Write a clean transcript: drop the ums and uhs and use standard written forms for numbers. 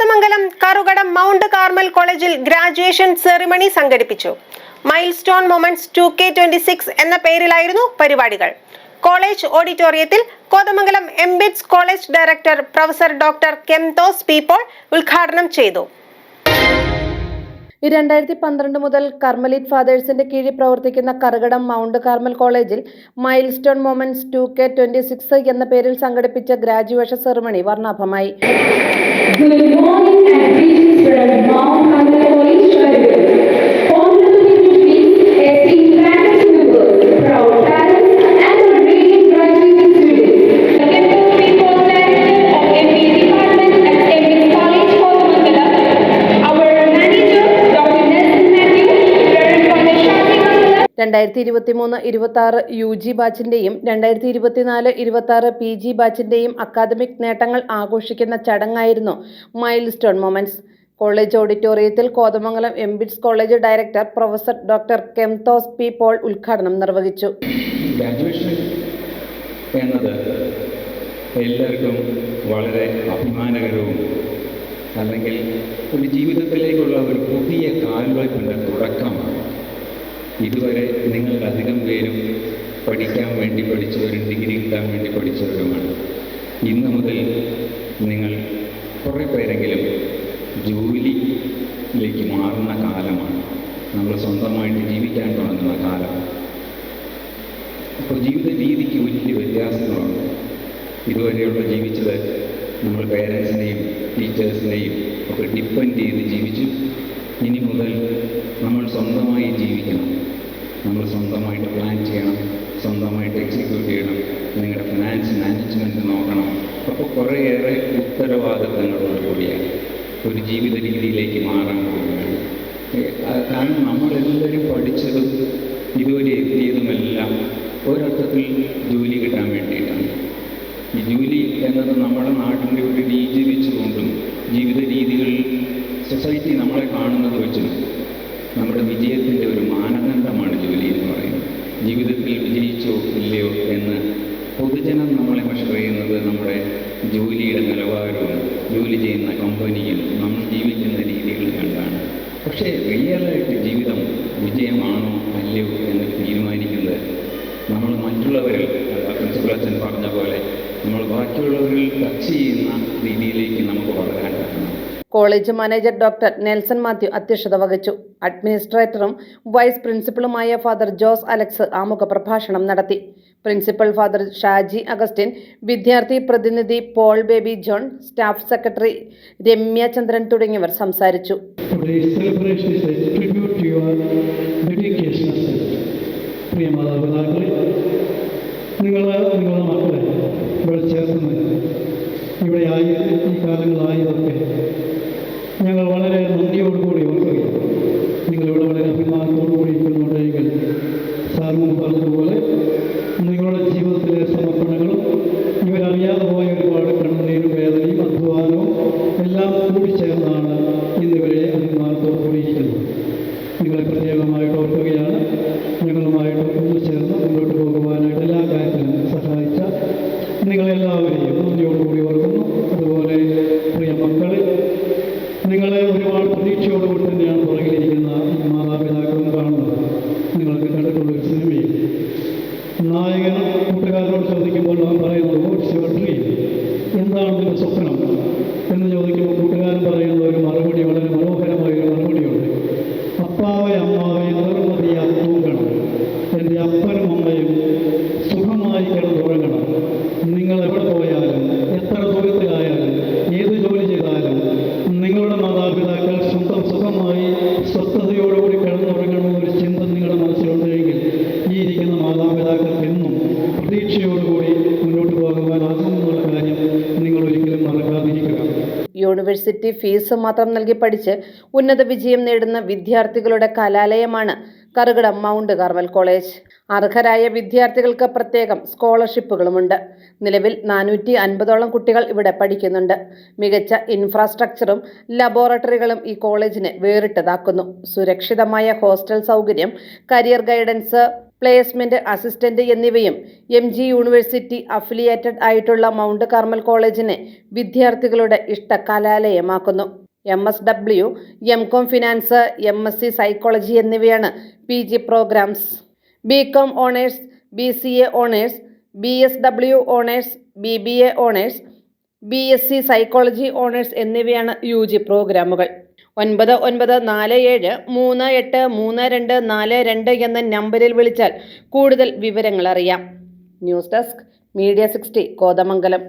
കോതമംഗലം കറുകടം മൗണ്ട് കാർമൽ കോളേജിൽ graduation ceremony സംഘടിപ്പിച്ചു. Milestone moments 2K26 എന്ന പേരിലായിരുന്നു പരിപാടികൾ. കോളേജ് ഓഡിറ്റോറിയത്തിൽ Kothamangalam MBITS college director professor doctor Kemthose P Paul ഉദ്ഘാടനം ചെയ്തു. 2012 മുതൽ കർമ്മലിറ്റ് ഫാദേഴ്സിന്റെ കീഴിൽ പ്രവർത്തിക്കുന്ന കറുകടം മൗണ്ട് കാർമൽ കോളേജിൽ മൈൽസ്റ്റോൺ മൊമെന്റ്സ് 2K26 എന്ന പേരിൽ സംഘടിപ്പിച്ച ഗ്രാജുവേഷൻ സെറിമണി വർണ്ണാഭമായി. UG ബാച്ചിന്റെയും 2024-26 PG ബാച്ചിന്റെയും അക്കാദമിക് നേട്ടങ്ങൾ ആഘോഷിക്കുന്ന ചടങ്ങായിരുന്നു മൈൽസ്റ്റോൺ മൊമെന്റ്സ്. കോളേജ് ഓഡിറ്റോറിയത്തിൽ Kothamangalam MBITS college director professor doctor Kemthose P Paul ഉദ്ഘാടനം നിർവഹിച്ചു. ഗ്രാജുവേഷൻ എന്നത് എല്ലാവർക്കും വളരെ അഭിമാനകരവും അല്ലെങ്കിൽ ഒരു ജീവിതത്തിലേക്കുള്ള ഒരു പുതിയ കാൽവയ്പിൻ്റെ തുടക്കമാണ്. ഇതുവരെ നിങ്ങളധികം പേരും പഠിക്കാൻ വേണ്ടി പഠിച്ചവരും ഡിഗ്രി കിട്ടാൻ വേണ്ടി പഠിച്ചവരുമാണ്. ഇന്ന് മുതൽ നിങ്ങൾ കുറേ പേരെങ്കിലും ജോലിയിലേക്ക് മാറുന്ന കാലമാണ്. നമ്മൾ സ്വന്തമായിട്ട് ജീവിക്കാൻ തുടങ്ങുന്ന കാലം. അപ്പോൾ ജീവിത രീതിക്ക് വലിയ വ്യത്യാസങ്ങളുണ്ട്. ഇതുവരെയുള്ള ജീവിച്ചത് നമ്മൾ പേരൻസിനെയും ടീച്ചേഴ്സിനെയും ഒക്കെ ഡിപ്പെൻഡ് ചെയ്ത് ജീവിച്ചു. ഇനി മുതൽ നമ്മൾ സ്വന്തമായി ജീവിക്കണം. നമ്മൾ സ്വന്തമായിട്ട് പ്ലാൻ ചെയ്യണം, സ്വന്തമായിട്ട് എക്സിക്യൂട്ട് ചെയ്യണം, നിങ്ങളുടെ ഫിനാൻസ് മാനേജ്മെൻറ്റ് നോക്കണം. അപ്പോൾ കുറേയേറെ ഉത്തരവാദിത്തങ്ങളോട് കൂടിയാണ് ഒരു ജീവിത രീതിയിലേക്ക് മാറാൻ പോകുന്നത്. കാരണം നമ്മളെല്ലാവരും പഠിച്ചതും ഇതുവരെ എത്തിയതുമെല്ലാം ഒരർത്ഥത്തിൽ ജോലി കിട്ടാൻ വേണ്ടിയിട്ടാണ്. ഈ ജോലി എന്നത് നമ്മുടെ നാട്ടിൻ്റെ ഒരു രീതി വെച്ചുകൊണ്ടും ജീവിത രീതികളിൽ സൊസൈറ്റി നമ്മളെ കാണുന്നത് വെച്ചും നമ്മുടെ വിജയത്തിൻ്റെ ഒരു മാനദണ്ഡമാണ് ജോലി എന്ന് പറയുന്നത്. ജീവിതത്തിൽ വിജയിച്ചോ ഇല്ലയോ എന്ന് പൊതുജനം നമ്മളെ മെഷർ ചെയ്യുന്നത് നമ്മുടെ ജോലിയുടെ നിലവാരവും ജോലി ചെയ്യുന്ന കമ്പനിയും നമ്മൾ ജീവിക്കുന്ന രീതികൾ കണ്ടാണ്. പക്ഷേ റിയലായിട്ട് ജീവിതം വിജയമാണോ അല്ലയോ എന്ന് തീരുമാനിക്കുന്നത് നമ്മൾ മറ്റുള്ളവരിൽ, പ്രിൻസിപ്പൽ അച്ഛൻ പറഞ്ഞ പോലെ നമ്മൾ ബാക്കിയുള്ളവരിൽ ടച്ച് ചെയ്യുന്ന രീതിയിലേക്ക് നമുക്ക് വളരാൻ പറ്റണം. College manager doctor Nelson Mathew അധ്യക്ഷത വഹിച്ചു. അഡ്മിനിസ്ട്രേറ്ററും വൈസ് പ്രിൻസിപ്പലുമായ ഫാദർ ജോസ് അലക്സ് ആമുഖ പ്രഭാഷണം നടത്തി. പ്രിൻസിപ്പൽ ഫാദർ ഷാജി അഗസ്റ്റിൻ, വിദ്യാർത്ഥി പ്രതിനിധി പോൾ ബേബി ജോൺ, സ്റ്റാഫ് സെക്രട്ടറി രമ്യ ചന്ദ്രൻ തുടങ്ങിയവർ സംസാരിച്ചു. ഇവിടെയായി ഈ കാലങ്ങളായതൊക്കെ ഞങ്ങൾ വളരെ നന്ദിയോടുകൂടി ഓർക്കുകയും നിങ്ങളിവിടെ വളരെ അഭിമാനത്തോടുകൂടി ഇരിക്കുന്നുണ്ടെങ്കിൽ സാറിന് പറഞ്ഞതുപോലെ നിങ്ങളുടെ ജീവിതത്തിലെ സമർപ്പണങ്ങളും ഇവരറിയാതെ പോയ ഒരുപാട് കണ്ണുനീരും വേദനയും അധ്വാനവും എല്ലാം കൂടിച്ചേർന്നാണ് ഇന്നിവരെ അഭിമാനത്തോടുകൂടി ഇരിക്കുന്നത്. നിങ്ങളെ പ്രത്യേകമായിട്ട് ഓർക്കുകയാണ്. ഞങ്ങളുമായിട്ട് ഒന്നുചേർന്ന് മുന്നോട്ട് പോകുവാനായിട്ട് എല്ലാ കാര്യത്തിലും സഹായിച്ച നിങ്ങളെല്ലാവരെയും നന്ദിയോടുകൂടി ഓർക്കുന്നു. അതുപോലെ പ്രിയ മക്കളെ, നിങ്ങളെ ഒരുപാട് പ്രതീക്ഷയോടുകൂടി തന്നെയാണ് പുറകിലിരിക്കുന്ന മാതാപിതാക്കളും കാണുന്നത്. നിങ്ങൾക്ക് കണ്ടിട്ടുള്ളൊരു സിനിമയിൽ നായകൻ കൂട്ടുകാരോട് ചോദിക്കുമ്പോൾ അവൻ പറയുന്നത് വാട്ട്സ് യുവർ ഡ്രീം, എന്താണ് നിന്റെ സ്വപ്നം എന്ന് ചോദിക്കുമ്പോൾ കൂട്ടുകാരൻ പറയുന്ന ഒരു മറുപടി, വളരെ മനോഹരമായ ഒരു മറുപടിയുണ്ട്. അപ്പാവെ അമ്മാവെ നിർമ്മതിയാൽ തൂങ്ങണം, എൻ്റെ അപ്പനും അമ്മയും സുഖമായി കിടന്നുറങ്ങണം. നിങ്ങൾ എവിടെ പോയാലും എത്ര ദൂരത്തിലായാലും ഏത് ജോലി ചെയ്താലും നിങ്ങളുടെ മാതാപിതാക്കൾ സ്വന്തം സുഖമായി സ്വസ്ഥതയോടുകൂടി കിടന്നുറങ്ങണമെന്നൊരു ചിന്ത നിങ്ങളുടെ മനസ്സിലുണ്ടെങ്കിൽ ഈ ഇരിക്കുന്ന മാതാപിതാക്കൾക്ക് എന്നും പ്രതീക്ഷയോടുകൂടി മുന്നോട്ട് പോകുവാനാകുമെന്നുള്ള കാര്യം നിങ്ങൾ ഒരിക്കലും മറക്കാതിരിക്കുക. യൂണിവേഴ്സിറ്റി ഫീസ് മാത്രം നൽകി പഠിച്ച് ഉന്നത വിജയം നേടുന്ന വിദ്യാർത്ഥികളുടെ കലാലയമാണ് കറുകടം മൗണ്ട് കാർമൽ കോളേജ്. അർഹരായ വിദ്യാർത്ഥികൾക്ക് പ്രത്യേകം സ്കോളർഷിപ്പുകളുമുണ്ട്. നിലവിൽ 450ഓളം കുട്ടികൾ ഇവിടെ പഠിക്കുന്നുണ്ട്. മികച്ച ഇൻഫ്രാസ്ട്രക്ചറും ലബോറട്ടറികളും ഈ കോളേജിനെ വേറിട്ടതാക്കുന്നു. സുരക്ഷിതമായ ഹോസ്റ്റൽ സൗകര്യം, കരിയർ ഗൈഡൻസ്, പ്ലേസ്മെന്റ് അസിസ്റ്റന്റ് എന്നിവയും MG യൂണിവേഴ്സിറ്റി അഫിലിയേറ്റഡ് ആയിട്ടുള്ള മൗണ്ട് കാർമൽ കോളേജിനെ വിദ്യാർത്ഥികളുടെ ഇഷ്ട കലാലയമാക്കുന്നു. MSW, MCom finance, MSc psychology എന്നിവയാണ് PG programmes. BCom honours, BCA honours, BSW honours, BBA honours, BSc psychology honours എന്നിവയാണ് UG പ്രോഗ്രാമുകൾ. 9947383242 എന്ന നമ്പറിൽ വിളിച്ചാൽ കൂടുതൽ വിവരങ്ങൾ അറിയാം. News desk media 60 Kothamangalam.